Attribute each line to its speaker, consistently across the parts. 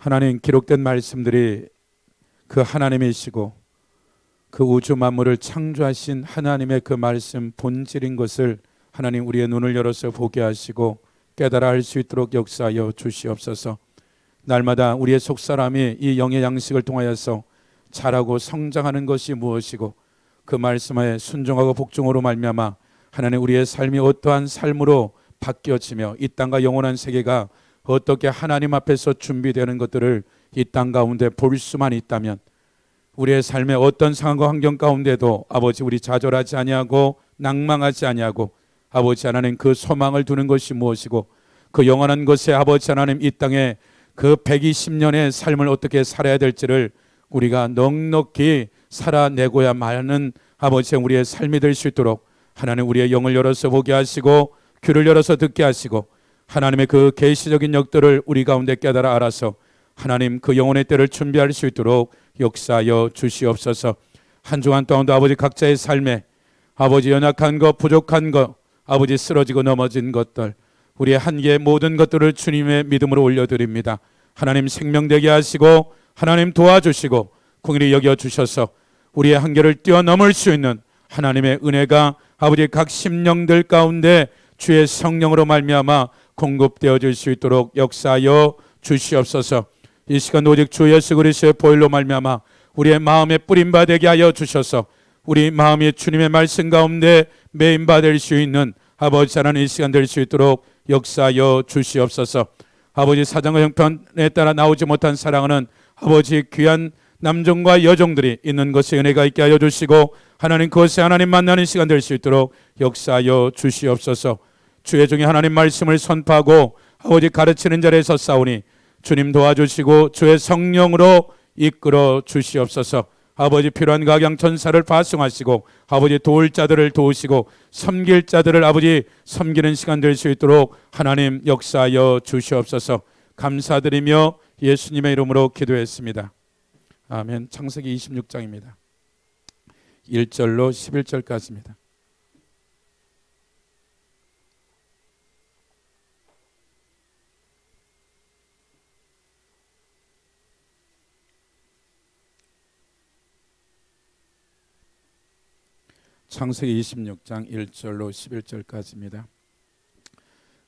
Speaker 1: 하나님, 기록된 말씀들이 그 하나님이시고 그 우주 만물을 창조하신 하나님의 그 말씀 본질인 것을 하나님 우리의 눈을 열어서 보게 하시고 깨달아 알 수 있도록 역사하여 주시옵소서. 날마다 우리의 속사람이 이 영의 양식을 통하여서 자라고 성장하는 것이 무엇이고 그 말씀에 순종하고 복종으로 말미암아 하나님 우리의 삶이 어떠한 삶으로 바뀌어지며 이 땅과 영원한 세계가 어떻게 하나님 앞에서 준비되는 것들을 이 땅 가운데 볼 수만 있다면 우리의 삶의 어떤 상황과 환경 가운데도 아버지 우리 좌절하지 아니하고 낭망하지 아니하고 아버지 하나님 그 소망을 두는 것이 무엇이고 그 영원한 것에 아버지 하나님 이 땅에 그 120년의 삶을 어떻게 살아야 될지를 우리가 넉넉히 살아내고야만은 아버지 우리의 삶이 될 수 있도록 하나님 우리의 영을 열어서 보게 하시고 귀를 열어서 듣게 하시고 하나님의 그 계시적인 역들을 우리 가운데 깨달아 알아서 하나님 그 영혼의 때를 준비할 수 있도록 역사하여 주시옵소서. 한 주간 동안도 아버지 각자의 삶에 아버지 연약한 것 부족한 것 아버지 쓰러지고 넘어진 것들 우리의 한계의 모든 것들을 주님의 믿음으로 올려드립니다. 하나님 생명되게 하시고 하나님 도와주시고 긍휼히 여겨주셔서 우리의 한계를 뛰어넘을 수 있는 하나님의 은혜가 아버지 각 심령들 가운데 주의 성령으로 말미암아 공급되어질 수 있도록 역사하여 주시옵소서. 이 시간 오직 주 예수 그리스도의 보혈로 말미암아 우리의 마음에 뿌림바 되게 하여 주셔서 우리 마음이 주님의 말씀 가운데 매인받을 수 있는 아버지 하나님 이 시간 될 수 있도록 역사하여 주시옵소서. 아버지 사장과 형편에 따라 나오지 못한 사랑하는 아버지 귀한 남종과 여종들이 있는 것에 은혜가 있게 하여 주시고 하나님 그것에 하나님 만나는 시간 될 수 있도록 역사하여 주시옵소서. 주의 종이 하나님 말씀을 선포하고 아버지 가르치는 자리에 섰사오니 주님 도와주시고 주의 성령으로 이끌어 주시옵소서. 아버지 필요한 각양 천사를 파송하시고 아버지 도울 자들을 도우시고 섬길 자들을 아버지 섬기는 시간 될 수 있도록 하나님 역사하여 주시옵소서. 감사드리며 예수님의 이름으로 기도했습니다. 아멘. 창세기 26장입니다. 1절로 11절까지입니다. 창세기 26장 1절로 11절까지입니다.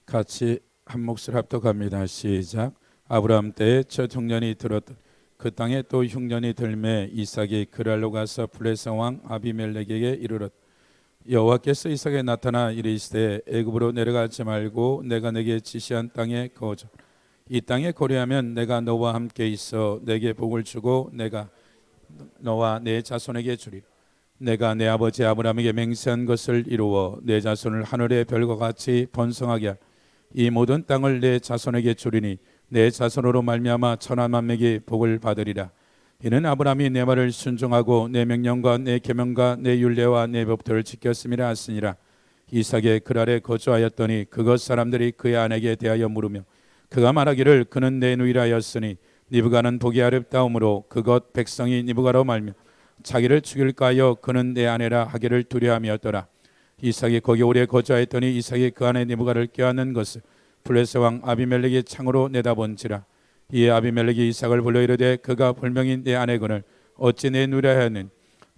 Speaker 1: 같이 한 몫을 합독합니다. 시작. 아브라함 때에 첫 흉년이 들었던 그 땅에 또 흉년이 들매 이삭이 그랄로 가서 블레셋 왕 아비멜렉에게 이르렀 여호와께서 이삭에 나타나 이르시되 애굽으로 내려가지 말고 내가 내게 지시한 땅에 거주 이 땅에 거류하면 내가 너와 함께 있어 내게 복을 주고 내가 너와 내 자손에게 주리라. 내가 내 아버지 아브라함에게 맹세한 것을 이루어 내 자손을 하늘의 별과 같이 번성하게 할 이 모든 땅을 내 자손에게 주리니 내 자손으로 말미암아 천하 만민이 복을 받으리라. 이는 아브라함이 내 말을 순종하고 내 명령과 내 계명과 내 율례와 내 법도를 지켰음이라 하시니라. 이삭의 그랄에 거주하였더니 그것 사람들이 그의 아내에게 대하여 물으며 그가 말하기를 그는 내 누이라 하였으니 니브가는 보기 어렵다오므로 그것 백성이 니브가로 말며 자기를 죽일까 하여 그는 내 아내라 하기를 두려워함이었더라. 이삭이 거기 오래 거주하였더니 이삭이 그 아내 니브가를 껴안는 것을 블레셋 왕 아비멜렉이 창으로 내다본지라. 이에 아비멜렉이 이삭을 불러 이르되 그가 분명히 내 아내거늘 어찌 내 누이라 하였느냐.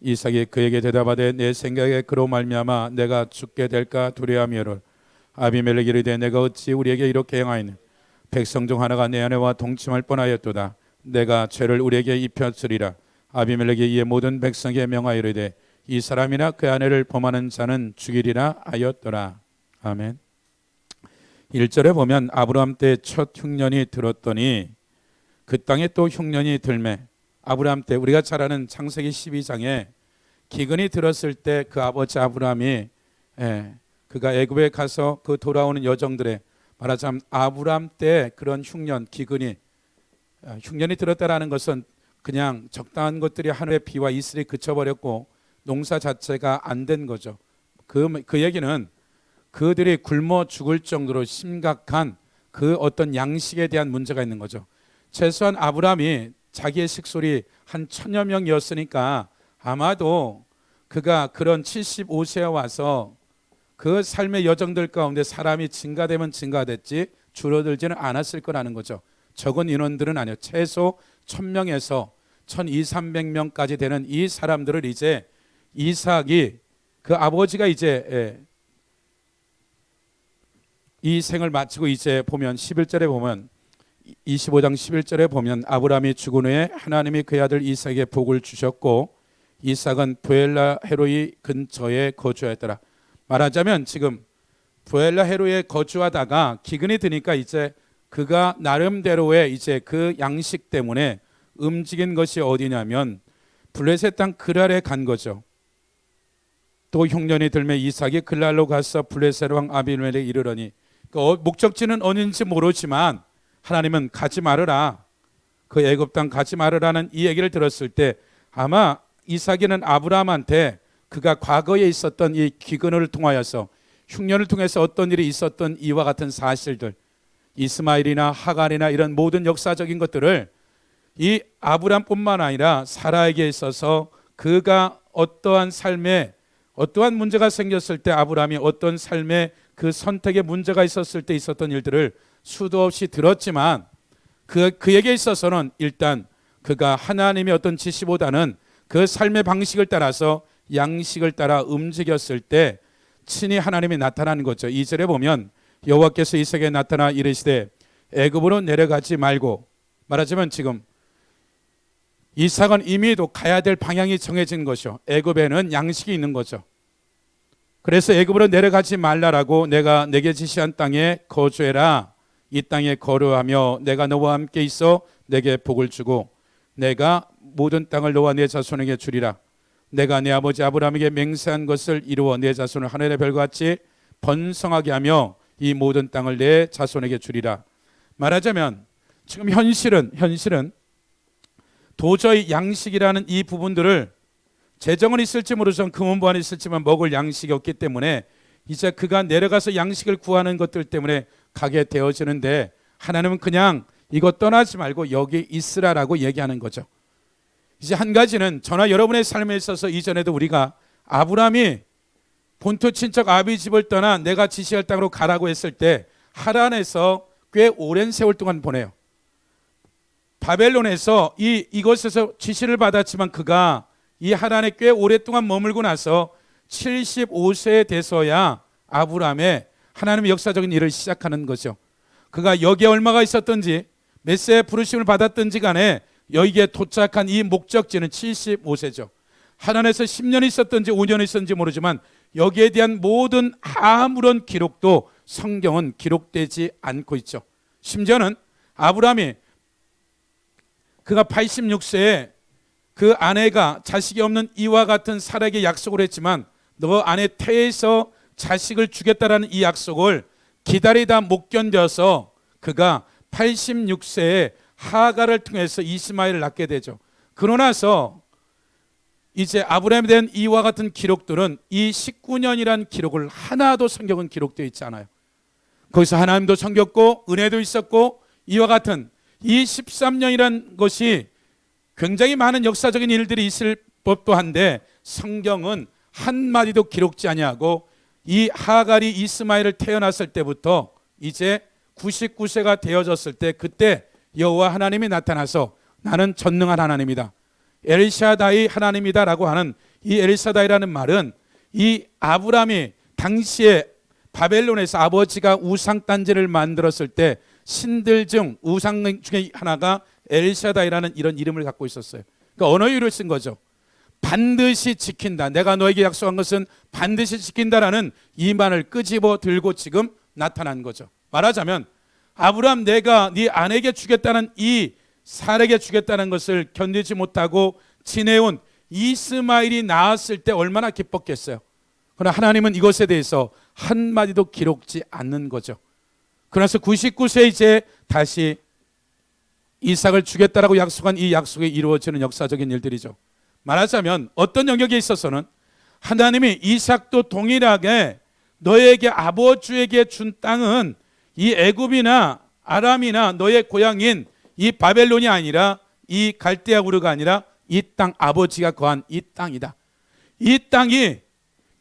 Speaker 1: 이삭이 그에게 대답하되 내 생각에 그로 말미암아 내가 죽게 될까 두려워함이로라. 아비멜렉이 이르되 내가 어찌 우리에게 이렇게 행하였느냐. 백성 중 하나가 내 아내와 동침할 뻔하였도다. 내가 죄를 우리에게 입혔으리라. 아비멜렉이 이에 모든 백성에게 명하여 이르되 이 사람이나 그 아내를 범하는 자는 죽이리라 하였더라. 아멘. 1절에 보면 아브라함 때 첫 흉년이 들었더니 그 땅에 또 흉년이 들매 아브라함 때 우리가 잘 아는 창세기 12장에 기근이 들었을 때 그 아버지 아브라함이 그가 애굽에 가서 그 돌아오는 여정들의 말하자면 아브라함 때 그런 흉년이 들었다라는 것은 그냥 적당한 것들이 하늘의 비와 이슬이 그쳐버렸고 농사 자체가 안 된 거죠. 그 얘기는 그들이 굶어 죽을 정도로 심각한 그 어떤 양식에 대한 문제가 있는 거죠. 최소한 아브라함이 자기의 식솔이 한 1000여 명이었으니까 아마도 그가 그런 75세에 와서 그 삶의 여정들 가운데 사람이 증가되면 증가됐지 줄어들지는 않았을 거라는 거죠. 적은 인원들은 아니에요. 최소 1000명에서 1200~300명까지 되는 이 사람들을 이제 이삭이 그 아버지가 이제 이 생을 마치고 이제 보면 11절에 보면 25장 11절에 보면 아브라함이 죽은 후에 하나님이 그의 아들 이삭에게 복을 주셨고 이삭은 브엘라 헤로이 근처에 거주하였더라. 말하자면 지금 브엘라 헤로이에 거주하다가 기근이 드니까 이제 그가 나름대로의 이제 그 양식 때문에 움직인 것이 어디냐면 블레셋 땅 그랄에 간 거죠. 또 흉년이 들매 이삭이 그랄로 가서 블레셋 왕 아비멜렉에 이르러니 그 목적지는 어딘지 모르지만 하나님은 가지 말으라, 그 애굽 땅 가지 말으라는 이 얘기를 들었을 때 아마 이삭이는 아브라함한테 그가 과거에 있었던 이 기근을 통하여서 흉년을 통해서 어떤 일이 있었던 이와 같은 사실들, 이스마엘이나 하갈이나 이런 모든 역사적인 것들을 이 아브라함뿐만 아니라 사라에게 있어서 그가 어떠한 삶에 어떠한 문제가 생겼을 때 아브라함이 어떤 삶에 그 선택에 문제가 있었을 때 있었던 일들을 수도 없이 들었지만 그에게 있어서는 일단 그가 하나님의 어떤 지시보다는 그 삶의 방식을 따라서 양식을 따라 움직였을 때 친히 하나님이 나타나는 거죠. 2절에 보면 여호와께서 이삭에게 나타나 이르시되 애굽으로 내려가지 말고, 말하자면 지금 이삭은 이미도 가야 될 방향이 정해진 것이요, 애굽에는 양식이 있는 거죠. 그래서 애굽으로 내려가지 말라라고 내가 내게 지시한 땅에 거주해라. 이 땅에 거류하며 내가 너와 함께 있어 내게 복을 주고 내가 모든 땅을 너와 내 자손에게 주리라. 내가 내 아버지 아브라함에게 맹세한 것을 이루어 내 자손을 하늘의 별과 같이 번성하게 하며 이 모든 땅을 내 자손에게 주리라. 말하자면 지금 현실은 도저히 양식이라는 이 부분들을 재정은 있을지 모르지만 금은보안이 있을지만 먹을 양식이 없기 때문에 이제 그가 내려가서 양식을 구하는 것들 때문에 가게 되어지는데 하나님은 그냥 이거 떠나지 말고 여기 있으라라고 얘기하는 거죠. 이제 한 가지는 저나 여러분의 삶에 있어서 이전에도 우리가 아브라함이 본토 친척 아비 집을 떠나 내가 지시할 땅으로 가라고 했을 때 하란에서 꽤 오랜 세월 동안 보내요. 바벨론에서 이곳에서 지시를 받았지만 그가 이 하란에 꽤 오랫동안 머물고 나서 75세에 돼서야 아브라함의 하나님의 역사적인 일을 시작하는 거죠. 그가 여기에 얼마가 있었던지 몇 세에 부르심을 받았던지 간에 여기에 도착한 이 목적지는 75세죠. 하란에서 10년 있었던지 5년 있었는지 모르지만 여기에 대한 모든 아무런 기록도 성경은 기록되지 않고 있죠. 심지어는 아브라함이 그가 86세에 그 아내가 자식이 없는 이와 같은 사라에게 약속을 했지만 너 아내 태에서 자식을 주겠다라는 이 약속을 기다리다 못 견뎌서 그가 86세에 하갈을 통해서 이스마엘을 낳게 되죠. 그러나서 이제 아브라함에 대한 이와 같은 기록들은 이 19년이라는 기록을 하나도 성경은 기록되어 있지 않아요. 거기서 하나님도 섬겼고 은혜도 있었고 이와 같은 이 13년이라는 것이 굉장히 많은 역사적인 일들이 있을 법도 한데 성경은 한마디도 기록지 아니하고 이 하갈이 이스마엘을 태어났을 때부터 이제 99세가 되어졌을 때 그때 여호와 하나님이 나타나서 나는 전능한 하나님이다, 엘샤다이 하나님이다라고 하는 이 엘샤다이라는 말은 이 아브라함이 당시에 바벨론에서 아버지가 우상단지를 만들었을 때 신들 중 우상 중에 하나가 엘샤다이라는 이런 이름을 갖고 있었어요. 그러니까 언어유를 쓴 거죠. 반드시 지킨다, 내가 너에게 약속한 것은 반드시 지킨다라는 이 말을 끄집어 들고 지금 나타난 거죠. 말하자면 아브라함 내가 네 아내에게 주겠다는 이 사라에게 주겠다는 것을 견디지 못하고 지내온 이스마엘이 나았을 때 얼마나 기뻤겠어요. 그러나 하나님은 이것에 대해서 한마디도 기록지 않는 거죠. 그래서 99세 이제 다시 이삭을 주겠다라고 약속한 이 약속이 이루어지는 역사적인 일들이죠. 말하자면 어떤 영역에 있어서는 하나님이 이삭도 동일하게 너에게 아버지에게 준 땅은 이 애굽이나 아람이나 너의 고향인 이 바벨론이 아니라 이 갈대아 우르가 아니라 이 땅, 아버지가 거한 이 땅이다. 이 땅이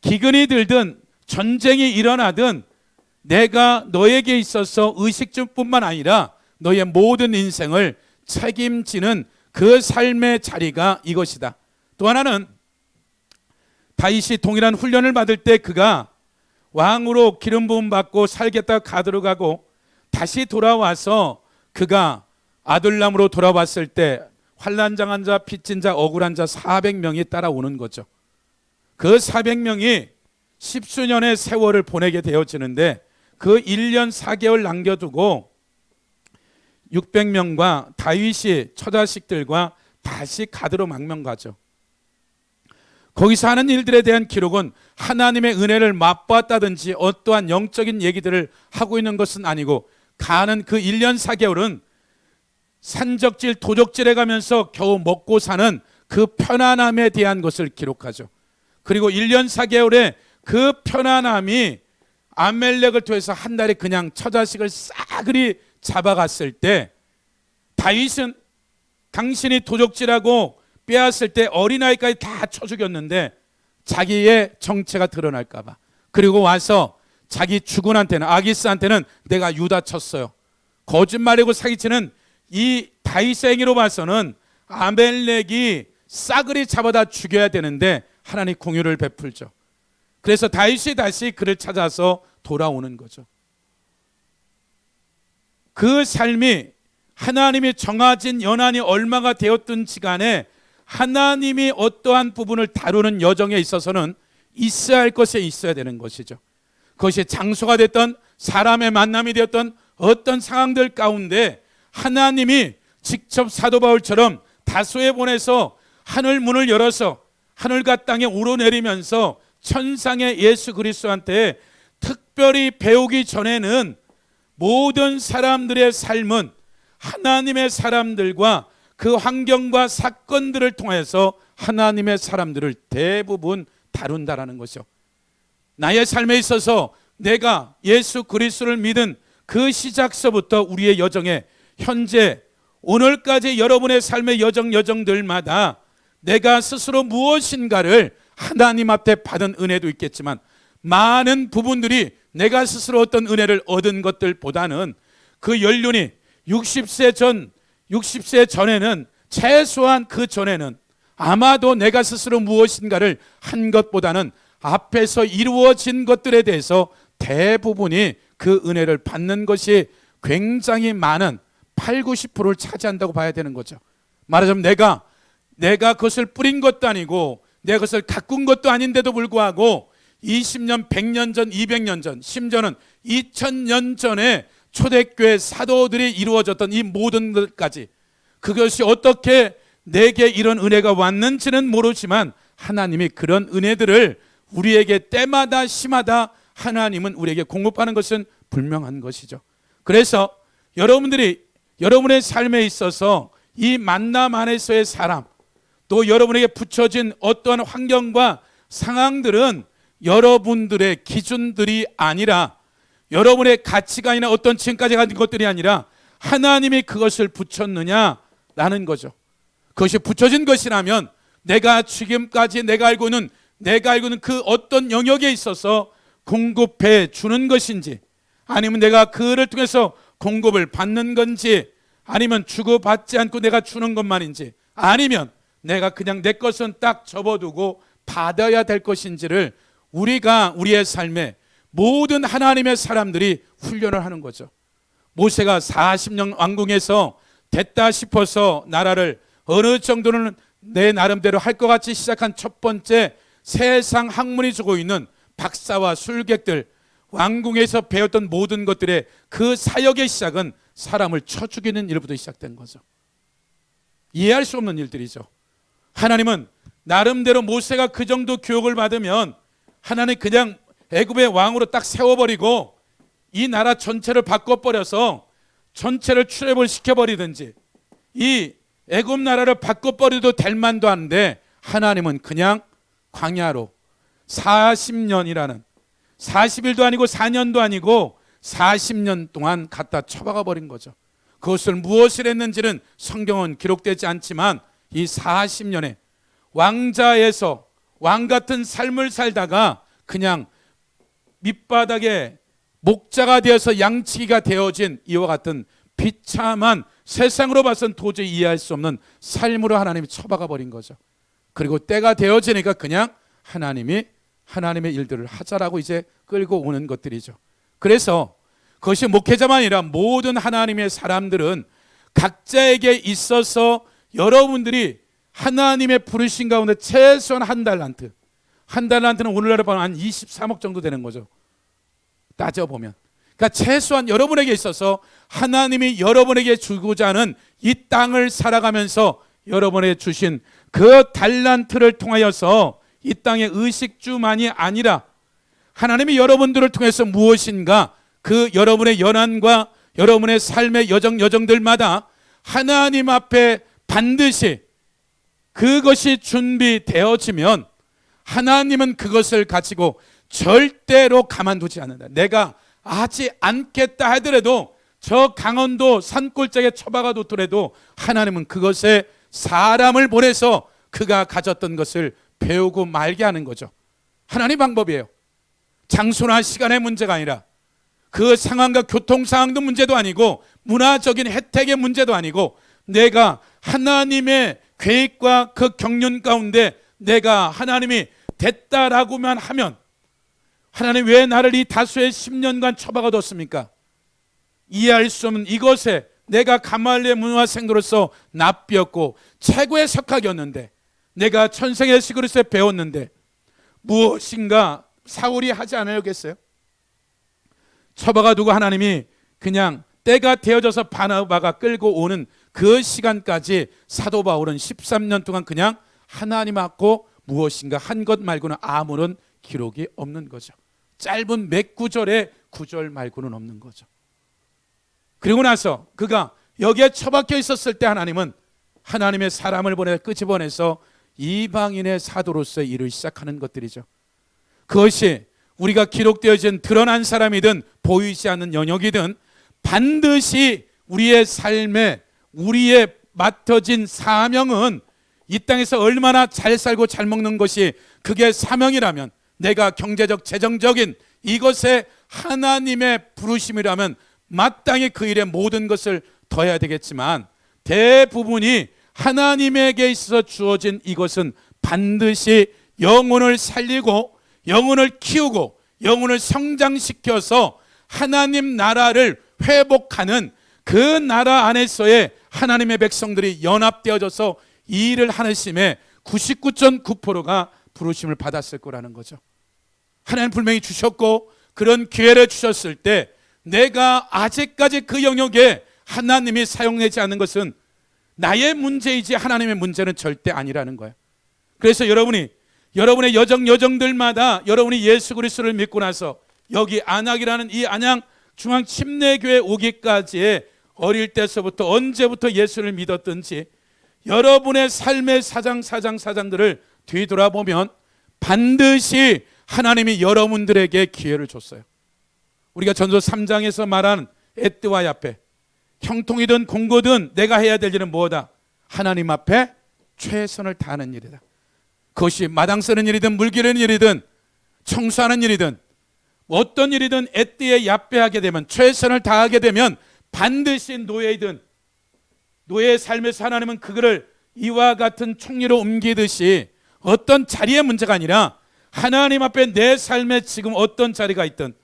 Speaker 1: 기근이 들든 전쟁이 일어나든 내가 너에게 있어서 의식주뿐만 아니라 너의 모든 인생을 책임지는 그 삶의 자리가 이것이다. 또 하나는 다윗이 동일한 훈련을 받을 때 그가 왕으로 기름 부음 받고 살겠다 가들어가고 다시 돌아와서 그가 아둘람으로 돌아왔을 때 환난당한 자, 빚진 자, 억울한 자 400명이 따라오는 거죠. 그 400명이 십수년의 세월을 보내게 되어지는데 그 1년 4개월 남겨두고 600명과 다윗이 처자식들과 다시 가드로 망명 가죠. 거기서 하는 일들에 대한 기록은 하나님의 은혜를 맛봤다든지 어떠한 영적인 얘기들을 하고 있는 것은 아니고 가는 그 1년 4개월은 산적질 도적질해 가면서 겨우 먹고 사는 그 편안함에 대한 것을 기록하죠. 그리고 1년 4개월의 그 편안함이 아멜렉을 통해서 한 달에 그냥 처자식을 싸그리 잡아갔을 때 다윗은 당신이 도적질하고 빼앗을 때 어린아이까지 다 쳐 죽였는데 자기의 정체가 드러날까 봐, 그리고 와서 자기 주군한테는, 아기스한테는 내가 유다 쳤어요, 거짓말이고 사기치는 이 다윗의 행위로 봐서는 아멜렉이 싸그리 잡아다 죽여야 되는데 하나님 공유를 베풀죠. 그래서 다윗이 다시 그를 찾아서 돌아오는 거죠. 그 삶이 하나님이 정하진 연한이 얼마가 되었든지 간에 하나님이 어떠한 부분을 다루는 여정에 있어서는 있어야 할 것에 있어야 되는 것이죠. 그것이 장소가 됐던, 사람의 만남이 되었던 어떤 상황들 가운데 하나님이 직접 사도 바울처럼 다소에 보내서 하늘 문을 열어서 하늘과 땅에 우러내리면서 천상의 예수 그리스도한테 특별히 배우기 전에는 모든 사람들의 삶은 하나님의 사람들과 그 환경과 사건들을 통해서 하나님의 사람들을 대부분 다룬다라는 것이죠. 나의 삶에 있어서 내가 예수 그리스도를 믿은 그 시작서부터 우리의 여정에 현재 오늘까지 여러분의 삶의 여정들마다 내가 스스로 무엇인가를 하나님 앞에 받은 은혜도 있겠지만 많은 부분들이 내가 스스로 어떤 은혜를 얻은 것들보다는 그 연륜이 60세 전에는, 최소한 그 전에는 아마도 내가 스스로 무엇인가를 한 것보다는 앞에서 이루어진 것들에 대해서 대부분이 그 은혜를 받는 것이 굉장히 많은 80~90%를 차지한다고 봐야 되는 거죠. 말하자면 내가 그것을 뿌린 것도 아니고 내가 그것을 가꾼 것도 아닌데도 불구하고 20년, 100년 전, 200년 전, 심지어는 2000년 전에 초대교회 사도들이 이루어졌던 이 모든 것까지, 그것이 어떻게 내게 이런 은혜가 왔는지는 모르지만 하나님이 그런 은혜들을 우리에게 때마다 시마다 하나님은 우리에게 공급하는 것은 분명한 것이죠. 그래서 여러분의 삶에 있어서 이 만남 안에서의 사람, 또 여러분에게 붙여진 어떠한 환경과 상황들은 여러분들의 기준들이 아니라, 여러분의 가치관이나 어떤 지금까지 가진 것들이 아니라 하나님이 그것을 붙였느냐라는 거죠. 그것이 붙여진 것이라면 내가 지금까지 내가 알고 있는 그 어떤 영역에 있어서 공급해 주는 것인지, 아니면 내가 그를 통해서 공급을 받는 건지, 아니면 주고받지 않고 내가 주는 것만인지, 아니면 내가 그냥 내 것은 딱 접어두고 받아야 될 것인지를 우리가 우리의 삶에 모든 하나님의 사람들이 훈련을 하는 거죠. 모세가 40년 왕궁에서 됐다 싶어서 나라를 어느 정도는 내 나름대로 할 것 같이 시작한 첫 번째 세상 학문이 주고 있는 박사와 술객들, 왕궁에서 배웠던 모든 것들의 그 사역의 시작은 사람을 쳐 죽이는 일부터 시작된 거죠. 이해할 수 없는 일들이죠. 하나님은 나름대로 모세가 그 정도 교육을 받으면 하나님 그냥 애굽의 왕으로 딱 세워버리고 이 나라 전체를 바꿔버려서 전체를 출애굽을 시켜버리든지 이 애굽 나라를 바꿔버려도 될 만도 한데, 하나님은 그냥 광야로 40년이라는, 40일도 아니고 4년도 아니고 40년 동안 갖다 처박아 버린 거죠. 그것을 무엇을 했는지는 성경은 기록되지 않지만 이 40년에 왕자에서 왕 같은 삶을 살다가 그냥 밑바닥에 목자가 되어서 양치기가 되어진 이와 같은 비참한, 세상으로 봐서는 도저히 이해할 수 없는 삶으로 하나님이 처박아 버린 거죠. 그리고 때가 되어지니까 그냥 하나님의 일들을 하자라고 이제 끌고 오는 것들이죠. 그래서 그것이 목회자만 아니라 모든 하나님의 사람들은 각자에게 있어서 여러분들이 하나님의 부르신 가운데 최소한 한 달란트는 오늘날에 보면 한 23억 정도 되는 거죠. 따져보면. 그러니까 최소한 여러분에게 있어서 하나님이 여러분에게 주고자 하는 이 땅을 살아가면서 여러분에게 주신 그 달란트를 통하여서 이 땅의 의식주만이 아니라 하나님이 여러분들을 통해서 무엇인가 그 여러분의 연한과 여러분의 삶의 여정들마다 하나님 앞에 반드시 그것이 준비되어지면 하나님은 그것을 가지고 절대로 가만두지 않는다. 내가 하지 않겠다 하더라도 저 강원도 산골짜기에 처박아 뒀더라도 하나님은 그것에 사람을 보내서 그가 가졌던 것을 배우고 말게 하는 거죠. 하나님 방법이에요. 장소나 시간의 문제가 아니라 그 상황과 교통 상황도 문제도 아니고 문화적인 혜택의 문제도 아니고 내가 하나님의 계획과 그 경륜 가운데 내가 하나님이 됐다라고만 하면 하나님 왜 나를 이 다수의 10년간 처박아 뒀습니까? 이해할 수 없는 이것에 내가 가말리엘 문화생도로서 납비였고 최고의 석학이었는데 내가 천생의 시그릇에 배웠는데 무엇인가 사울이 하지 않으려겠어요? 처박아 두고 하나님이 그냥 때가 되어져서 바나바가 끌고 오는 그 시간까지 사도 바울은 13년 동안 그냥 하나님 앞고 무엇인가 한 것 말고는 아무런 기록이 없는 거죠. 짧은 몇 구절의 구절 말고는 없는 거죠. 그리고 나서 그가 여기에 처박혀 있었을 때 하나님은 하나님의 사람을 보내 끄집어내서 이방인의 사도로서의 일을 시작하는 것들이죠. 그것이 우리가 기록되어진 드러난 사람이든 보이지 않는 영역이든 반드시 우리의 삶에 우리의 맡겨진 사명은 이 땅에서 얼마나 잘 살고 잘 먹는 것이 그게 사명이라면 내가 경제적 재정적인 이것에 하나님의 부르심이라면 마땅히 그 일에 모든 것을 더해야 되겠지만 대부분이 하나님에게 있어서 주어진 이것은 반드시 영혼을 살리고 영혼을 키우고 영혼을 성장시켜서 하나님 나라를 회복하는 그 나라 안에서의 하나님의 백성들이 연합되어져서 이 일을 하시심에 99.9%가 부르심을 받았을 거라는 거죠. 하나님 분명히 주셨고 그런 기회를 주셨을 때 내가 아직까지 그 영역에 하나님이 사용되지 않는 것은 나의 문제이지 하나님의 문제는 절대 아니라는 거예요. 그래서 여러분의 여정들마다 여러분이 예수 그리스도를 믿고 나서 여기 안악이라는 이 안양 중앙 침례교회 오기까지의 어릴 때서부터 언제부터 예수를 믿었든지 여러분의 삶의 사장들을 뒤돌아보면 반드시 하나님이 여러분들에게 기회를 줬어요. 우리가 전서 3장에서 말한 에뜨와 야페, 형통이든 공고든 내가 해야 될 일은 뭐다? 하나님 앞에 최선을 다하는 일이다. 그것이 마당 쓰는 일이든 물 기르는 일이든 청소하는 일이든 어떤 일이든 에뜨에 야페하게 되면 최선을 다하게 되면 반드시 노예의 삶에서 하나님은 그거를 이와 같은 총리로 옮기듯이 어떤 자리의 문제가 아니라 하나님 앞에 내 삶에 지금 어떤 자리가 있든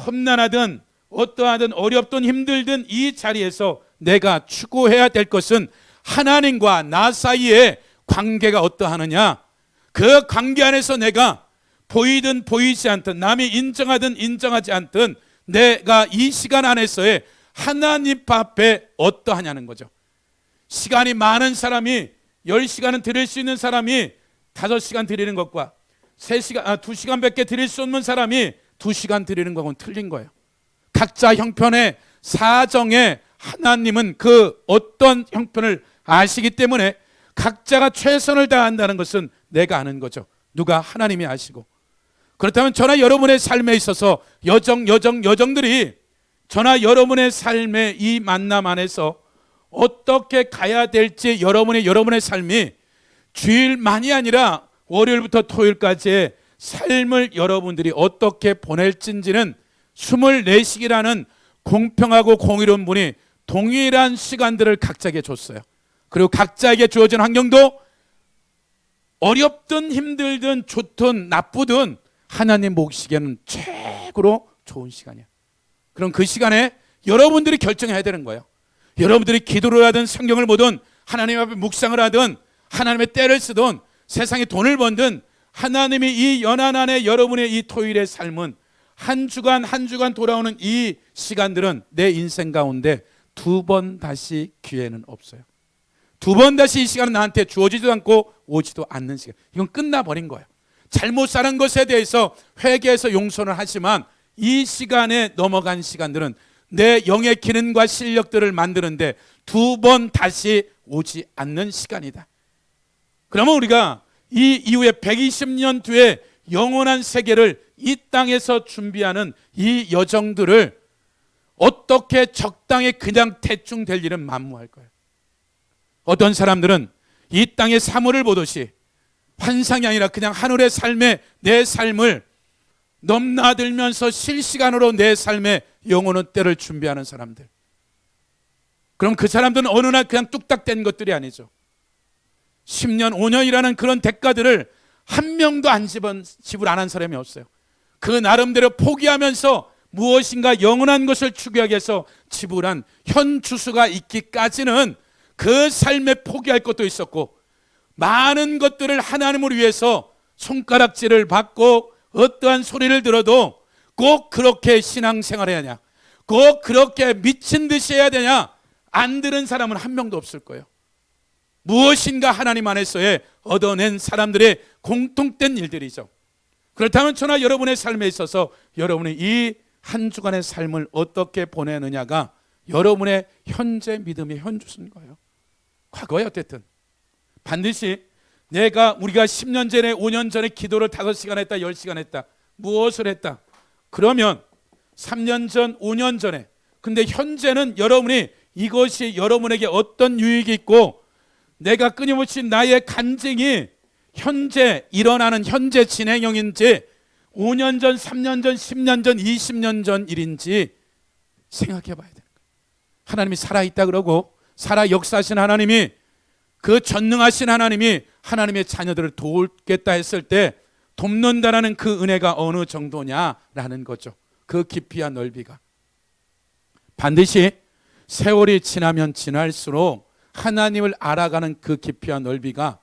Speaker 1: 험난하든 어떠하든 어렵든 힘들든 이 자리에서 내가 추구해야 될 것은 하나님과 나 사이에 관계가 어떠하느냐, 그 관계 안에서 내가 보이든 보이지 않든 남이 인정하든 인정하지 않든 내가 이 시간 안에서의 하나님 앞에 어떠하냐는 거죠. 시간이 많은 사람이 10시간은 드릴 수 있는 사람이 5시간 드리는 것과 2시간밖에 드릴 수 없는 사람이 2시간 드리는 것과는 틀린 거예요. 각자 형편의 사정에 하나님은 그 어떤 형편을 아시기 때문에 각자가 최선을 다한다는 것은 내가 아는 거죠. 누가? 하나님이 아시고. 그렇다면 저나 여러분의 삶에 있어서 여정들이 저나 여러분의 삶의 이 만남 안에서 어떻게 가야 될지 여러분의 삶이 주일만이 아니라 월요일부터 토요일까지의 삶을 여러분들이 어떻게 보낼진지는 24시기라는 공평하고 공의로운 분이 동일한 시간들을 각자에게 줬어요. 그리고 각자에게 주어진 환경도 어렵든 힘들든 좋든 나쁘든 하나님 보시기에는 최고로 좋은 시간이야. 그럼 그 시간에 여러분들이 결정해야 되는 거예요. 여러분들이 기도를 하든 성경을 보든 하나님 앞에 묵상을 하든 하나님의 때를 쓰든 세상에 돈을 번든 하나님이 이 연한 안에 여러분의 이 토요일의 삶은 한 주간 한 주간 돌아오는 이 시간들은 내 인생 가운데 두 번 다시 기회는 없어요. 두 번 다시 이 시간은 나한테 주어지지도 않고 오지도 않는 시간. 이건 끝나버린 거예요. 잘못 사는 것에 대해서 회개해서 용서를 하지만 이 시간에 넘어간 시간들은 내 영의 기능과 실력들을 만드는데 두 번 다시 오지 않는 시간이다. 그러면 우리가 이 이후에 120년 뒤에 영원한 세계를 이 땅에서 준비하는 이 여정들을 어떻게 적당히 그냥 대충 될 일은 만무할 거예요. 어떤 사람들은 이 땅의 사물을 보듯이 환상이 아니라 그냥 하늘의 삶에 내 삶을 넘나들면서 실시간으로 내 삶의 영원한 때를 준비하는 사람들. 그럼 그 사람들은 어느 날 그냥 뚝딱 된 것들이 아니죠. 10년, 5년이라는 그런 대가들을 한 명도 안 지불 안 한 사람이 없어요. 그 나름대로 포기하면서 무엇인가 영원한 것을 추구하기 위해서 지불한 현 주수가 있기까지는 그 삶에 포기할 것도 있었고 많은 것들을 하나님을 위해서 손가락질을 받고 어떠한 소리를 들어도 꼭 그렇게 신앙생활 해야 하냐, 꼭 그렇게 미친 듯이 해야 되냐, 안 들은 사람은 한 명도 없을 거예요. 무엇인가 하나님 안에서의 얻어낸 사람들의 공통된 일들이죠. 그렇다면 저나 여러분의 삶에 있어서 여러분의 이 한 주간의 삶을 어떻게 보내느냐가 여러분의 현재 믿음의 현주소인 거예요. 과거에 어쨌든 반드시 우리가 10년 전에 5년 전에 기도를 5시간 했다 10시간 했다 무엇을 했다 그러면 3년 전 5년 전에 근데 현재는 여러분이 이것이 여러분에게 어떤 유익이 있고 내가 끊임없이 나의 간증이 현재 일어나는 현재 진행형인지 5년 전, 3년 전, 10년 전, 20년 전 일인지 생각해 봐야 되는 거예요. 하나님이 살아있다 그러고 살아 역사하신 하나님이 그 전능하신 하나님이 하나님의 자녀들을 돕겠다 했을 때 돕는다라는 그 은혜가 어느 정도냐라는 거죠. 그 깊이와 넓이가 반드시 세월이 지나면 지날수록 하나님을 알아가는 그 깊이와 넓이가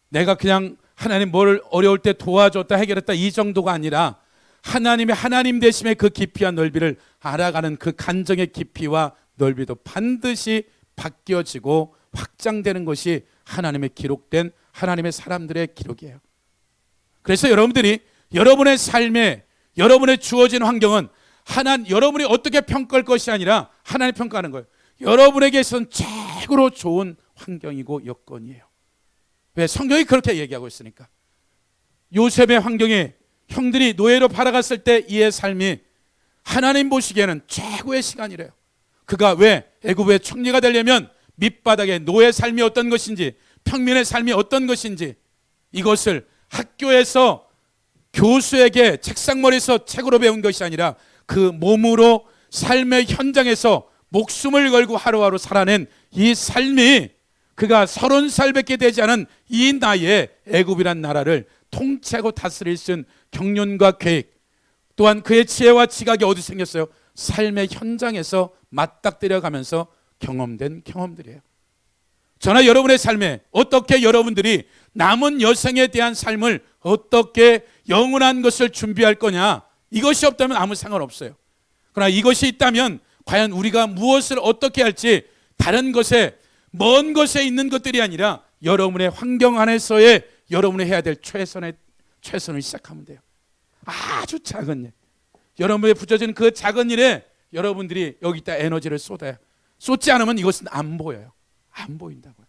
Speaker 1: 내가 그냥 하나님 뭘 어려울 때 도와줬다 해결했다 이 정도가 아니라 하나님의 하나님 되심의 그 깊이와 넓이를 알아가는 그 간정의 깊이와 넓이도 반드시 바뀌어지고 확장되는 것이 하나님의 기록된 하나님의 사람들의 기록이에요. 그래서 여러분들이 여러분의 삶에 여러분의 주어진 환경은 여러분이 어떻게 평가할 것이 아니라 하나님 평가하는 거예요. 여러분에게선 최고로 좋은 환경이고 여건이에요. 왜? 성경이 그렇게 얘기하고 있으니까. 요셉의 환경에 형들이 노예로 팔아갔을 때 이의 삶이 하나님 보시기에는 최고의 시간이래요. 그가 왜 애굽의 총리가 되려면 밑바닥의 노예 삶이 어떤 것인지 평민의 삶이 어떤 것인지 이것을 학교에서 교수에게 책상머리에서 책으로 배운 것이 아니라 그 몸으로 삶의 현장에서 목숨을 걸고 하루하루 살아낸 이 삶이 그가 30살밖에 되지 않은 이 나이에 애굽이란 나라를 통치하고 다스릴 수 있는 경륜과 계획 또한 그의 지혜와 지각이 어디 생겼어요? 삶의 현장에서 맞닥뜨려가면서 경험된 경험들이에요. 저나 여러분의 삶에 어떻게 여러분들이 남은 여생에 대한 삶을 어떻게 영원한 것을 준비할 거냐 이것이 없다면 아무 상관없어요. 그러나 이것이 있다면 과연 우리가 무엇을 어떻게 할지 다른 것에 먼 것에 있는 것들이 아니라 여러분의 환경 안에서의 여러분이 해야 될 최선을 시작하면 돼요. 아주 작은 일 여러분의 붙여진 그 작은 일에 여러분들이 여기다 에너지를 쏟아요. 쏟지 않으면 이것은 안 보여요. 안 보인다고요.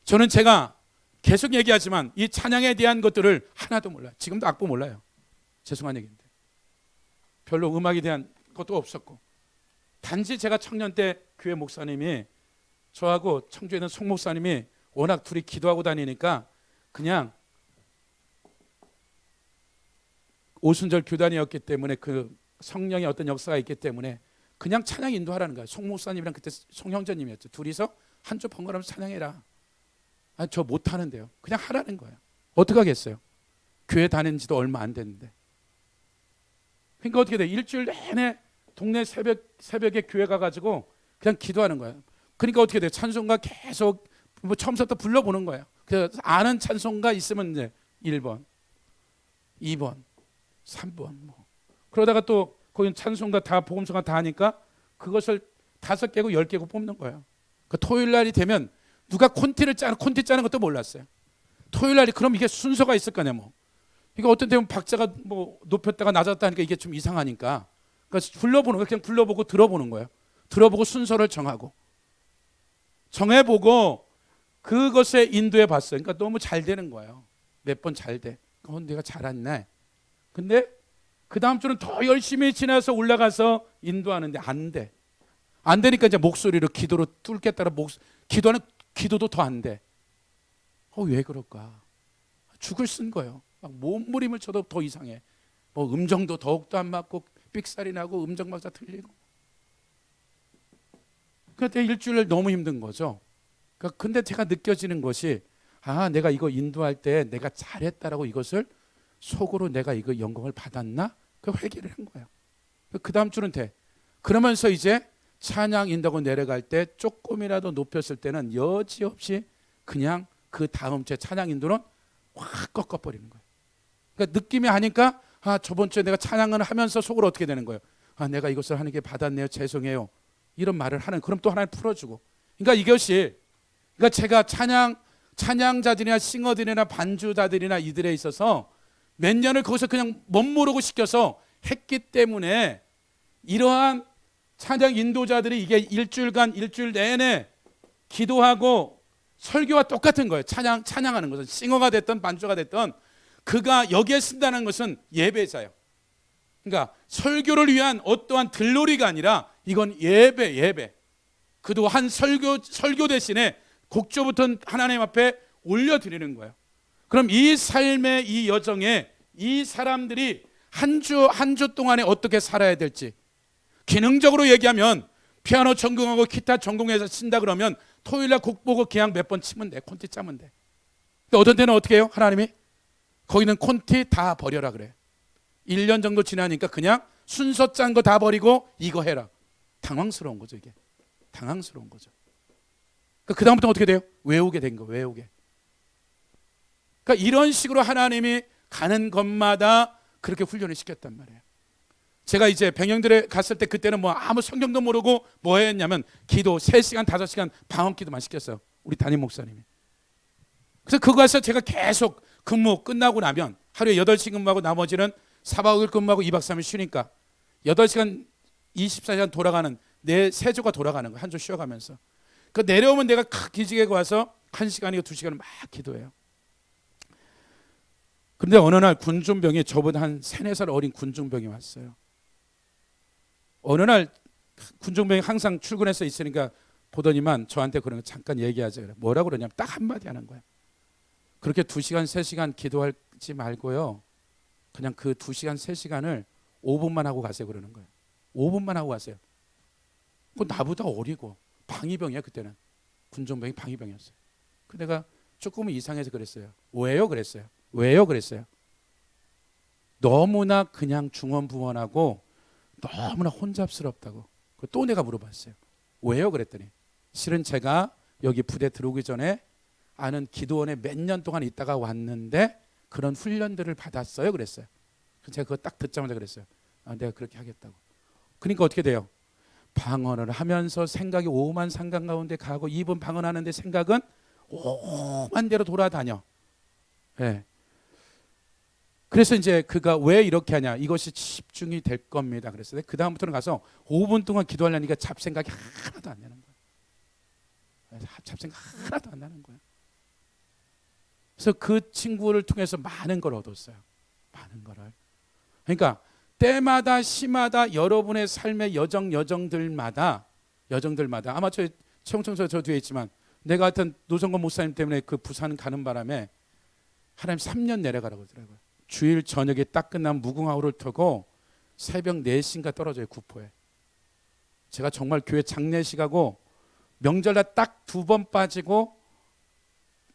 Speaker 1: 저는 제가 계속 얘기하지만 이 찬양에 대한 것들을 하나도 몰라요. 지금도 악보 몰라요. 죄송한 얘기인데 별로 음악에 대한 것도 없었고 단지 제가 청년 때 교회 목사님이 저하고 청주에 있는 송 목사님이 워낙 둘이 기도하고 다니니까 그냥 오순절 교단이었기 때문에 그 성령의 어떤 역사가 있기 때문에 그냥 찬양 인도하라는 거야. 송 목사님이랑 그때 송 형제님이었죠. 둘이서 한 주 번갈아가면서 찬양해라. 저 못하는데요. 그냥 하라는 거예요. 어떻게 하겠어요? 교회 다닌 지도 얼마 안 됐는데. 그러니까 어떻게 돼? 일주일 내내 동네 새벽에 교회 가가지고 그냥 기도하는 거예요. 그러니까 어떻게 돼요? 찬송가 계속 뭐 처음부터 불러보는 거예요. 그래서 아는 찬송가 있으면 이제 1번, 2번, 3번 뭐. 그러다가 또 거기 찬송가 다 복음성가 다 하니까 그것을 5개고 10개고 뽑는 거예요. 그 토요일 날이 되면 누가 콘티 짜는 것도 몰랐어요. 토요일 날이 그럼 이게 순서가 있을 거냐 뭐. 이거 어떤 때는 박자가 뭐 높였다가 낮았다 하니까 이게 좀 이상하니까. 그러니까 불러보는 거 그냥 불러보고 들어보는 거예요. 들어보고 순서를 정해보고 그것에 인도해 봤어요. 그러니까 너무 잘 되는 거예요. 몇 번 잘 돼. 내가 잘했네. 근데 그 다음 주는 더 열심히 지나서 올라가서 인도하는데 안 돼. 안 되니까 이제 목소리로 기도로 뚫겠다라 기도하는 기도도 더 안 돼. 왜 그럴까? 죽을 쓴 거예요. 막 몸부림을 쳐도 더 이상해. 뭐 음정도 더욱더 안 맞고 삑살이 나고 음정 박자 틀리고. 그때 일주일 너무 힘든 거죠. 근데 제가 느껴지는 것이 내가 이거 인도할 때 내가 잘했다라고 이것을 속으로 내가 이거 영광을 받았나? 그 회개를 한 거예요. 그 다음 주는 돼. 그러면서 이제 찬양 인도하고 내려갈 때 조금이라도 높였을 때는 여지없이 그냥 그 다음 주에 찬양 인도는 확 꺾어버리는 거예요. 그러니까 느낌이 하니까 저번 주에 내가 찬양을 하면서 속으로 어떻게 되는 거예요? 내가 이것을 하는 게 받았네요. 죄송해요. 이런 말을 하는. 그럼 또 하나님 풀어주고. 그러니까 이것이 제가 찬양자들이나 싱어들이나 반주자들이나 이들에 있어서 몇 년을 거기서 그냥 멋모르고 시켜서 했기 때문에 이러한 찬양 인도자들이 이게 일주일 내내 기도하고 설교와 똑같은 거예요. 찬양하는 것은 싱어가 됐던 반주가 됐던 그가 여기에 쓴다는 것은 예배자예요. 그러니까 설교를 위한 어떠한 들놀이가 아니라 이건 예배. 그도 한 설교 대신에 곡조부터 하나님 앞에 올려드리는 거예요. 그럼 이 삶의 이 여정에 이 사람들이 한 주 동안에 어떻게 살아야 될지, 기능적으로 얘기하면 피아노 전공하고 기타 전공해서 친다 그러면 토요일날 곡 보고 그냥 몇 번 치면 돼. 콘티 짜면 돼. 근데 어떤 때는 어떻게 해요? 하나님이 거기는 콘티 다 버려라 그래. 1년 정도 지나니까 그냥 순서 짠 거 다 버리고 이거 해라. 당황스러운 거죠. 이게 당황스러운 거죠. 그 다음부터 어떻게 돼요? 외우게 된 거. 외우게. 그러니까 이런 식으로 하나님이 가는 것마다 그렇게 훈련을 시켰단 말이에요. 제가 이제 병영들에 갔을 때 그때는 뭐 아무 성경도 모르고 뭐 했냐면 기도 3시간 5시간 방언 기도만 시켰어요. 우리 담임 목사님이. 그래서 그거 가서 제가 계속 근무 끝나고 나면 하루에 8시간 근무하고 나머지는 4박 5일 근무하고 2박 3일 쉬니까 8시간 24시간 돌아가는 내 세조가 돌아가는 거예요. 한 주 쉬어가면서. 그 내려오면 내가 기지개 와서 1시간이고 2시간을 막 기도해요. 그런데 어느 날 군중병이 저보다 한 3-4살 어린 군중병이 왔어요. 어느 날 군중병이 항상 출근해서 있으니까 보더니만 저한테 그런 거 잠깐 얘기하자 그래. 뭐라고 그러냐면 딱 한마디 하는 거야. 그렇게 2시간 3시간 기도하지 말고요. 그냥 그 2시간 3시간을 5분만 하고 가세요 그러는 거예요. 5분만 하고 가세요. 그 나보다 어리고 방위병이야 그때는. 군종병이 방위병이었어요. 그 내가 조금 이상해서 그랬어요. 왜요? 그랬어요. 왜요? 그랬어요. 너무나 그냥 중언부언하고 너무나 혼잡스럽다고. 또 내가 물어봤어요. 왜요? 그랬더니 실은 제가 여기 부대 들어오기 전에 아는 기도원에 몇 년 동안 있다가 왔는데 그런 훈련들을 받았어요. 그랬어요. 제가 그거 딱 듣자마자 그랬어요. 내가 그렇게 하겠다고. 그러니까 어떻게 돼요? 방언을 하면서 생각이 오만 상관 가운데 가고 입은 방언하는데 생각은 오만 대로 돌아다녀. 네. 그래서 이제 그가 왜 이렇게 하냐? 이것이 집중이 될 겁니다. 그랬어요. 그 다음부터는 가서 5분 동안 기도하려니까 잡생각이 하나도 안 나는 거예요. 잡생각 하나도 안 나는 거예요. 그래서 그 친구를 통해서 많은 걸 얻었어요. 많은 거를. 그러니까 때마다 시마다 여러분의 삶의 여정들마다 아마 저 최홍청서 저 뒤에 있지만 내가 하여튼 노성건 목사님 때문에 그 부산 가는 바람에 하나님 3년 내려가라고 하더라고요. 주일 저녁에 딱 끝나면 무궁화호를 타고 새벽 4시인가 떨어져요. 구포에. 제가 정말 교회 장례식하고 명절날 딱 2번 빠지고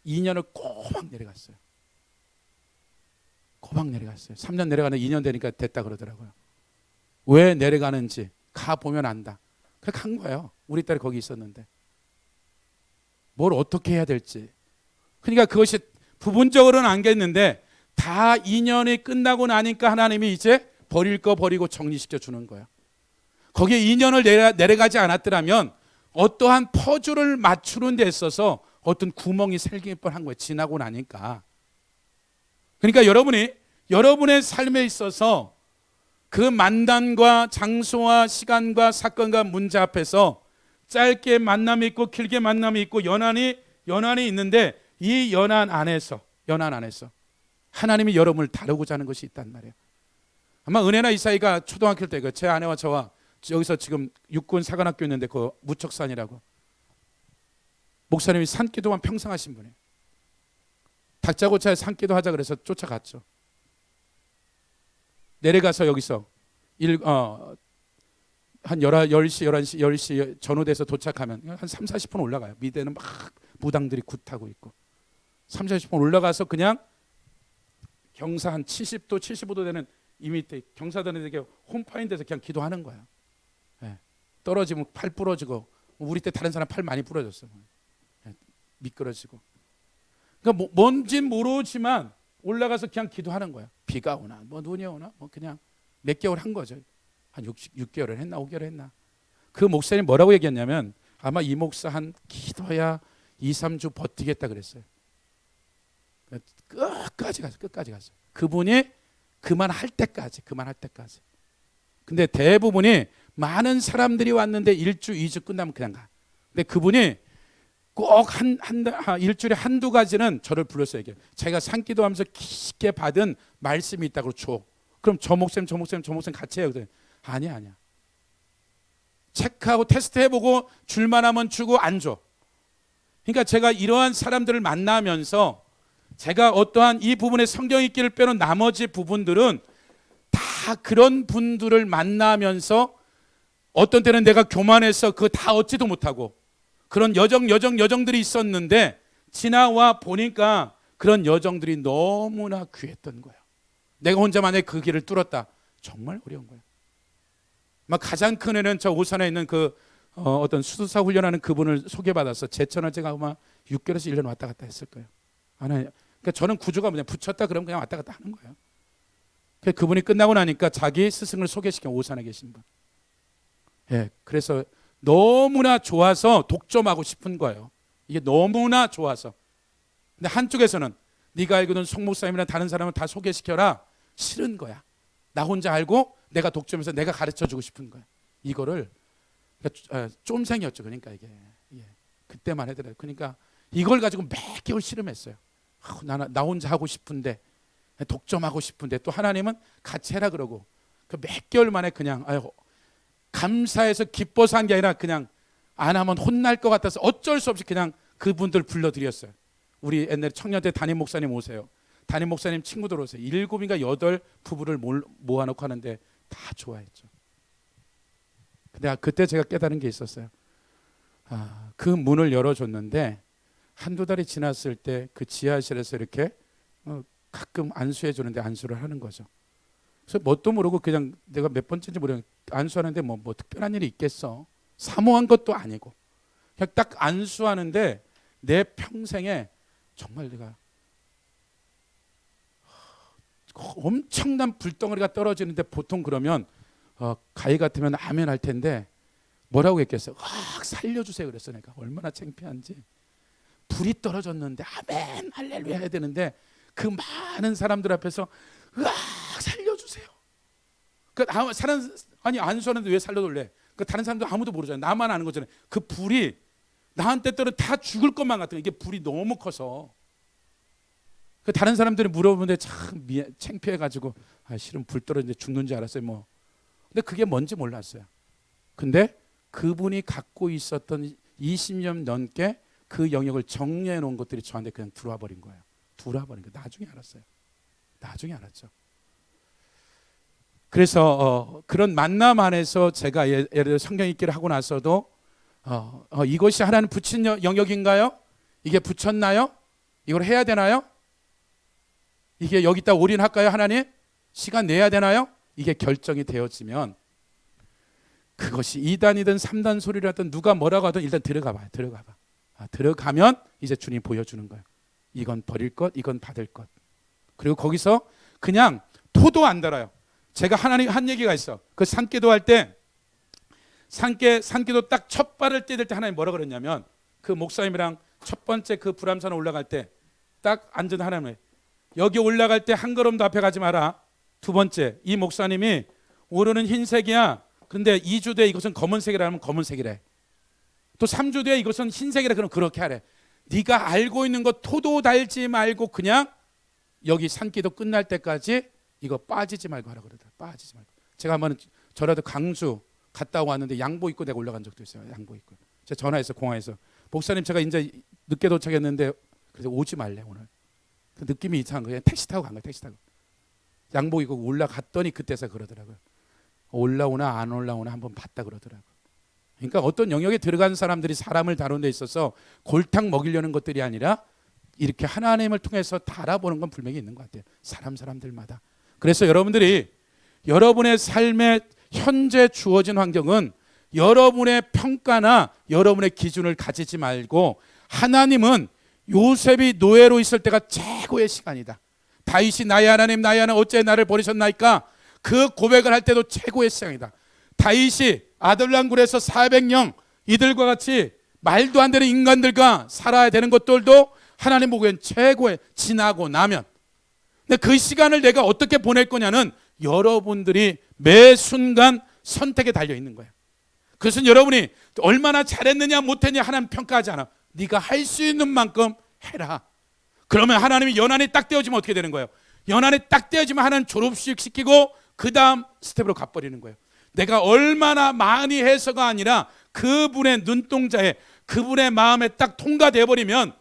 Speaker 1: 2년을 꼬박 내려갔어요. 꼬박 내려갔어요. 3년 내려가는데 2년 되니까 됐다 그러더라고요. 왜 내려가는지 가보면 안다. 그렇게 간 거예요. 우리 딸이 거기 있었는데 뭘 어떻게 해야 될지. 그러니까 그것이 부분적으로는 안겠는데 다 2년이 끝나고 나니까 하나님이 이제 버릴 거 버리고 정리시켜 주는 거예요. 거기에 2년을 내려가지 않았더라면 어떠한 퍼즐을 맞추는 데 있어서 어떤 구멍이 생길 뻔한 거예요. 지나고 나니까. 그러니까 여러분이 여러분의 삶에 있어서 그 만남과 장소와 시간과 사건과 문제 앞에서 짧게 만남이 있고 길게 만남이 있고 연한이 있는데 이 연한 안에서 하나님이 여러분을 다루고자 하는 것이 있단 말이에요. 아마 은혜나 이사이가 초등학교 때 제 아내와 저와 여기서 지금 육군 사관학교 있는데 그 무척산이라고 목사님이 산기도만 평생 하신 분이에요. 다짜고짜 산기도 하자 그래서 쫓아갔죠. 내려가서 여기서 한 10시 전후돼서 도착하면 한 3, 40분 올라가요. 밑에는 막 무당들이 굿하고 있고 3, 40분 올라가서 그냥 경사 한 70도 75도 되는 이 밑에 경사단에게 홈파인 데서 그냥 기도하는 거야. 네. 떨어지면 팔 부러지고 우리 때 다른 사람 팔 많이 부러졌어. 네. 미끄러지고. 그러니까 뭔진 모르지만 올라가서 그냥 기도하는 거야. 비가 오나 뭐 눈이 오나 뭐 그냥 몇 개월 한 거죠. 한 6개월을 했나 5개월 했나. 그 목사님 뭐라고 얘기했냐면 아마 이 목사 한 기도야 2, 3주 버티겠다 그랬어요. 끝까지 갔어요. 그분이 그만할 때까지. 근데 대부분이 많은 사람들이 왔는데 1주, 2주 끝나면 그냥 가. 근데 그분이 꼭 일주일에 한두 가지는 저를 불러서 얘기해요. 자기가 산기도하면서 깊게 받은 말씀이 있다고 줘. 그럼 저 목사님 같이 해요. 아니야. 체크하고 테스트해보고 줄만 하면 주고 안 줘. 그러니까 제가 이러한 사람들을 만나면서 제가 어떠한 이 부분에 성경 읽기를 빼놓은 나머지 부분들은 다 그런 분들을 만나면서 어떤 때는 내가 교만해서 그거 다 얻지도 못하고 그런 여정들이 있었는데 지나와 보니까 그런 여정들이 너무나 귀했던 거예요. 내가 혼자 만약에 그 길을 뚫었다. 정말 어려운 거예요. 막 가장 큰 애는 저 오산에 있는 어떤 수도사 훈련하는 그분을 소개받아서 제천을 제가 아마 6개월에서 1년 왔다 갔다 했을 거예요. 그러니까 저는 구조가 그냥 붙였다 그러면 그냥 왔다 갔다 하는 거예요. 그분이 끝나고 나니까 자기 스승을 소개시켜 오산에 계신 분. 예, 그래서 너무나 좋아서 독점하고 싶은 거예요. 이게 너무나 좋아서. 근데 한쪽에서는 네가 알고 있는 송 목사님이나 다른 사람을 다 소개시켜라. 싫은 거야. 나 혼자 알고 내가 독점해서 내가 가르쳐주고 싶은 거야. 이거를 쫌생이었죠. 그러니까 이게 그때만 하더라고요. 그러니까 이걸 가지고 몇 개월 씨름했어요. 나 혼자 하고 싶은데 독점하고 싶은데 또 하나님은 같이 해라 그러고 그 몇 개월 만에 그냥 감사해서 기뻐서 한 게 아니라 그냥 안 하면 혼날 것 같아서 어쩔 수 없이 그냥 그분들 불러드렸어요. 우리 옛날에 청년 때 담임 목사님 오세요. 담임 목사님 친구들 오세요. 7인가 8 부부를 모아놓고 하는데 다 좋아했죠. 근데 그때 제가 깨달은 게 있었어요. 그 문을 열어줬는데 한두 달이 지났을 때 그 지하실에서 이렇게 가끔 안수해 주는데 안수를 하는 거죠. 그래서 뭣도 모르고 그냥 내가 몇 번째인지 모르겠는데 안수하는데 뭐 특별한 일이 있겠어. 사모한 것도 아니고 그냥 딱 안수하는데 내 평생에 정말 내가 엄청난 불덩어리가 떨어지는데 보통 그러면 가히 같으면 아멘 할 텐데 뭐라고 했겠어요? 살려주세요 그랬어. 내가 얼마나 창피한지. 불이 떨어졌는데 아멘 할렐루야 해야 되는데 그 많은 사람들 앞에서 살려주세요. 안수하는데 왜 살려달래? 다른 사람들 아무도 모르잖아요. 나만 아는 거잖아요. 그 불이 나한테 떨어 다 죽을 것만 같아요. 이게 불이 너무 커서. 다른 사람들이 물어보는데 참 창피해가지고 실은 불 떨어지는데 죽는 줄 알았어요. 근데 그게 뭔지 몰랐어요. 근데 그분이 갖고 있었던 20년 넘게 그 영역을 정리해 놓은 것들이 저한테 그냥 들어와 버린 거예요. 나중에 알았어요. 나중에 알았죠. 그래서 그런 만남 안에서 제가 예를 들어 성경 읽기를 하고 나서도 이것이 하나님 붙인 영역인가요? 이게 붙였나요? 이걸 해야 되나요? 이게 여기다 올인할까요? 하나님? 시간 내야 되나요? 이게 결정이 되어지면 그것이 2단이든 3단 소리라든 누가 뭐라고 하든 일단 들어가 봐요. 들어가면 이제 주님 보여주는 거예요. 이건 버릴 것, 이건 받을 것. 그리고 거기서 그냥 토도 안 달아요. 제가 하나님 한 얘기가 있어. 그 산기도 할 때 산기도 딱 첫 발을 떼들 때 하나님 뭐라 그랬냐면 그 목사님이랑 첫 번째 그 불암산에 올라갈 때 딱 앉은 하나님, 여기 올라갈 때 한 걸음도 앞에 가지 마라. 두 번째, 이 목사님이 오르는 흰색이야. 근데 2주 뒤에 이것은 검은색이라 하면 검은색이래. 또 3주 뒤에 이것은 흰색이라 그러면 그렇게 하래. 네가 알고 있는 것 토도 달지 말고 그냥 여기 산기도 끝날 때까지 이거 빠지지 말고 하라 그러더라. 빠지지 말고. 제가 한번 저라도 강주 갔다 왔는데 양복 입고 내가 올라간 적도 있어요. 양복 입고. 제가 전화해서 공항에서 목사님 제가 이제 늦게 도착했는데 그래서 오지 말래 오늘. 그 느낌이 이상한 거예요. 택시 타고 간 거예요. 택시 타고. 양복 입고 올라갔더니 그때서 그러더라고요. 올라오나 안 올라오나 한번 봤다 그러더라고요. 그러니까 어떤 영역에 들어간 사람들이 사람을 다루는 데 있어서 골탕 먹이려는 것들이 아니라 이렇게 하나님을 통해서 달아보는 건 분명히 있는 것 같아요. 사람들마다. 그래서 여러분들이 여러분의 삶에 현재 주어진 환경은 여러분의 평가나 여러분의 기준을 가지지 말고 하나님은 요셉이 노예로 있을 때가 최고의 시간이다. 다윗이 나의 하나님 나의 하나님 어째 나를 버리셨나이까 그 고백을 할 때도 최고의 시간이다. 다윗이 아들랑굴에서 400명 이들과 같이 말도 안 되는 인간들과 살아야 되는 것들도 하나님 보기엔 최고의 지나고 나면 근데 그 시간을 내가 어떻게 보낼 거냐는 여러분들이 매 순간 선택에 달려 있는 거예요. 그것은 여러분이 얼마나 잘했느냐 못했느냐 하나님 평가하지 않아. 네가 할 수 있는 만큼 해라. 그러면 하나님이 연한이 딱 떼어지면 어떻게 되는 거예요? 연한이 딱 떼어지면 하나님 졸업식 시키고 그 다음 스텝으로 가버리는 거예요. 내가 얼마나 많이 해서가 아니라 그분의 눈동자에 그분의 마음에 딱 통과돼 버리면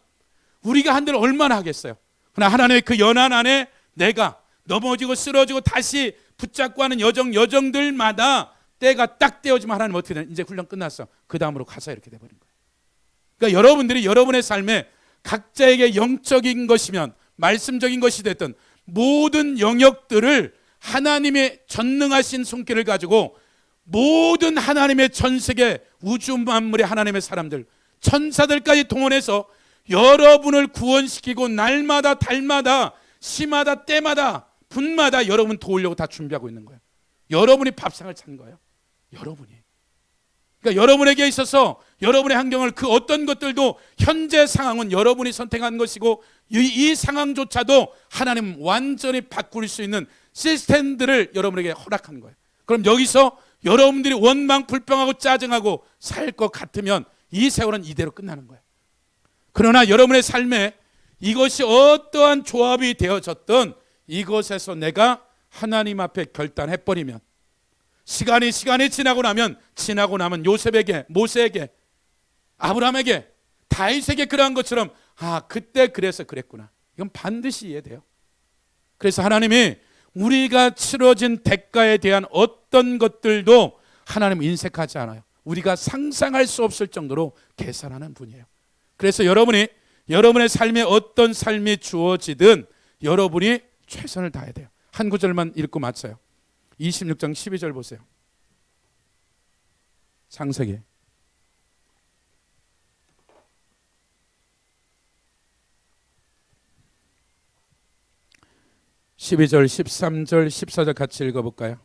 Speaker 1: 우리가 한 대를 얼마나 하겠어요. 그러나 하나님의 그 연한 안에 내가 넘어지고 쓰러지고 다시 붙잡고 하는 여정들마다 때가 딱 떼어지면 하나님 어떻게 되냐? 이제 훈련 끝났어. 그 다음으로 가서 이렇게 돼버린 거예요. 그러니까 여러분들이 여러분의 삶에 각자에게 영적인 것이면 말씀적인 것이 됐든 모든 영역들을 하나님의 전능하신 손길을 가지고 모든 하나님의 전세계 우주 만물의 하나님의 사람들 천사들까지 동원해서 여러분을 구원시키고 날마다 달마다 시마다 때마다 분마다 여러분 도우려고 다 준비하고 있는 거예요. 여러분이 밥상을 찬 거예요. 여러분이. 그러니까 여러분에게 있어서 여러분의 환경을 그 어떤 것들도 현재 상황은 여러분이 선택한 것이고 이 상황조차도 하나님 완전히 바꿀 수 있는 시스템들을 여러분에게 허락한 거예요. 그럼 여기서 여러분들이 원망 불평하고 짜증하고 살 것 같으면 이 세월은 이대로 끝나는 거예요. 그러나 여러분의 삶에 이것이 어떠한 조합이 되어졌든 이것에서 내가 하나님 앞에 결단해버리면 시간이 지나고 나면 요셉에게 모세에게 아브라함에게 다윗에게 그러한 것처럼 그때 그래서 그랬구나. 이건 반드시 이해돼요. 그래서 하나님이 우리가 치러진 대가에 대한 어떤 것들도 하나님은 인색하지 않아요. 우리가 상상할 수 없을 정도로 계산하는 분이에요. 그래서 여러분의 삶에 어떤 삶이 주어지든 여러분이 최선을 다해야 돼요. 한 구절만 읽고 마쳐요. 26장 12절 보세요. 창세기. (12절) (13절) (14절) 같이 읽어볼까요?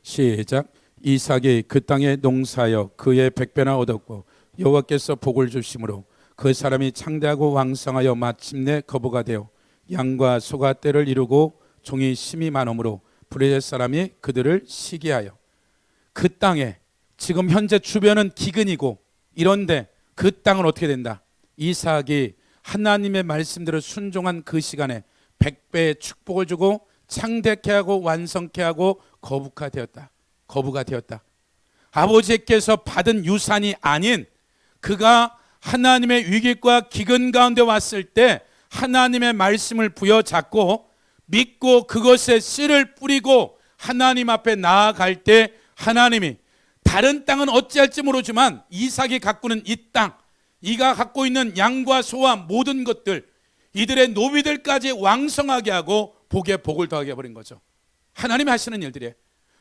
Speaker 1: 시작. 이삭이 그 땅에 농사하여 그의 100배나 얻었고 여호와께서 복을 주심으로 그 사람이 창대하고 왕성하여 마침내 거부가 되어 양과 소가 떼를 이루고 종이 심이 많음으로 브레셋 사람이 그들을 시기하여 그 땅에 지금 현재 주변은 기근이고 이런데 그 땅은 어떻게 된다? 이삭이 하나님의 말씀대로 순종한 그 시간에 100배의 축복을 주고 창대케 하고 완성케 하고 거부가 되었다. 아버지께서 받은 유산이 아닌 그가 하나님의 위기과 기근 가운데 왔을 때 하나님의 말씀을 부여잡고 믿고 그것에 씨를 뿌리고 하나님 앞에 나아갈 때 하나님이 다른 땅은 어찌할지 모르지만 이삭이 가꾸는 이 땅, 이가 갖고 있는 양과 소와 모든 것들, 이들의 노비들까지 왕성하게 하고 복에 복을 더하게 해버린 거죠. 하나님이 하시는 일들이에요.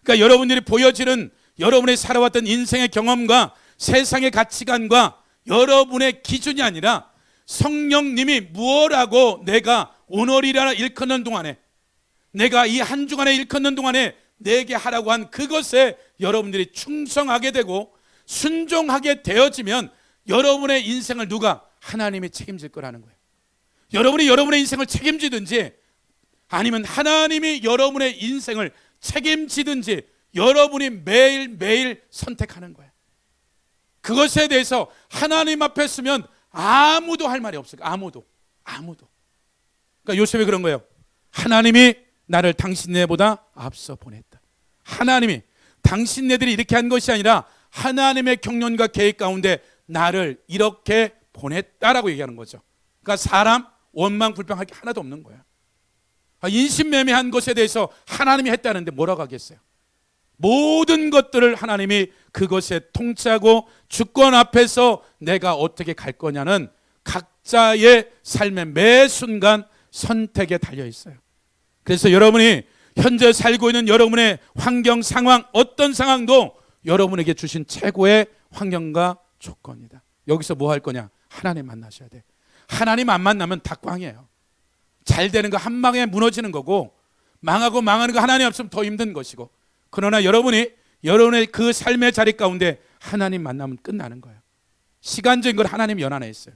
Speaker 1: 그러니까 여러분들이 보여지는 여러분이 살아왔던 인생의 경험과 세상의 가치관과 여러분의 기준이 아니라 성령님이 무엇하고 내가 오늘이라 일컫는 동안에, 내가 이 한 주간에 일컫는 동안에 내게 하라고 한 그것에 여러분들이 충성하게 되고 순종하게 되어지면 여러분의 인생을 누가? 하나님이 책임질 거라는 거예요. 여러분이 여러분의 인생을 책임지든지 아니면 하나님이 여러분의 인생을 책임지든지 여러분이 매일매일 선택하는 거예요. 그것에 대해서 하나님 앞에 서면 아무도 할 말이 없어요. 아무도. 그러니까 요셉이 그런 거예요. 하나님이 나를 당신네보다 앞서 보냈다. 하나님이 당신네들이 이렇게 한 것이 아니라 하나님의 경륜과 계획 가운데 나를 이렇게 보냈다라고 얘기하는 거죠. 그러니까 사람 원망 불평할 게 하나도 없는 거야. 인신매매한 것에 대해서 하나님이 했다는데 뭐라고 하겠어요? 모든 것들을 하나님이 그것에 통치하고 주권 앞에서 내가 어떻게 갈 거냐는 각자의 삶의 매 순간 선택에 달려 있어요. 그래서 여러분이 현재 살고 있는 여러분의 환경 상황, 어떤 상황도 여러분에게 주신 최고의 환경과 조건이다. 여기서 뭐 할 거냐? 하나님 만나셔야 돼. 하나님 안 만나면 다 꽝이에요. 잘 되는 거 한 방에 무너지는 거고, 망하고 망하는 거 하나님 없으면 더 힘든 것이고, 그러나 여러분이 여러분의 그 삶의 자리 가운데 하나님 만나면 끝나는 거예요. 시간적인 걸 하나님이 연한해 있어요.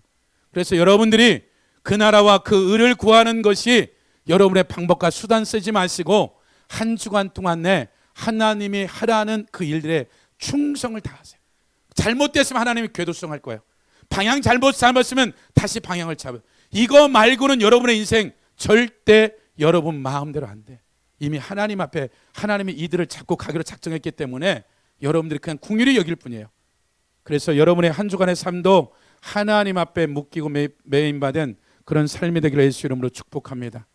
Speaker 1: 그래서 여러분들이 그 나라와 그 의를 구하는 것이 여러분의 방법과 수단 쓰지 마시고 한 주간 동안 내 하나님이 하라는 그 일들에 충성을 다하세요. 잘못됐으면 하나님이 궤도성할 거예요. 방향 잘못 잡았으면 다시 방향을 잡아요. 이거 말고는 여러분의 인생 절대 여러분 마음대로 안 돼. 이미 하나님 앞에 하나님이 이들을 잡고 가기로 작정했기 때문에 여러분들이 그냥 궁휼히 여길 뿐이에요. 그래서 여러분의 한 주간의 삶도 하나님 앞에 묶이고 매임받은 그런 삶이 되기를 예수 이름으로 축복합니다.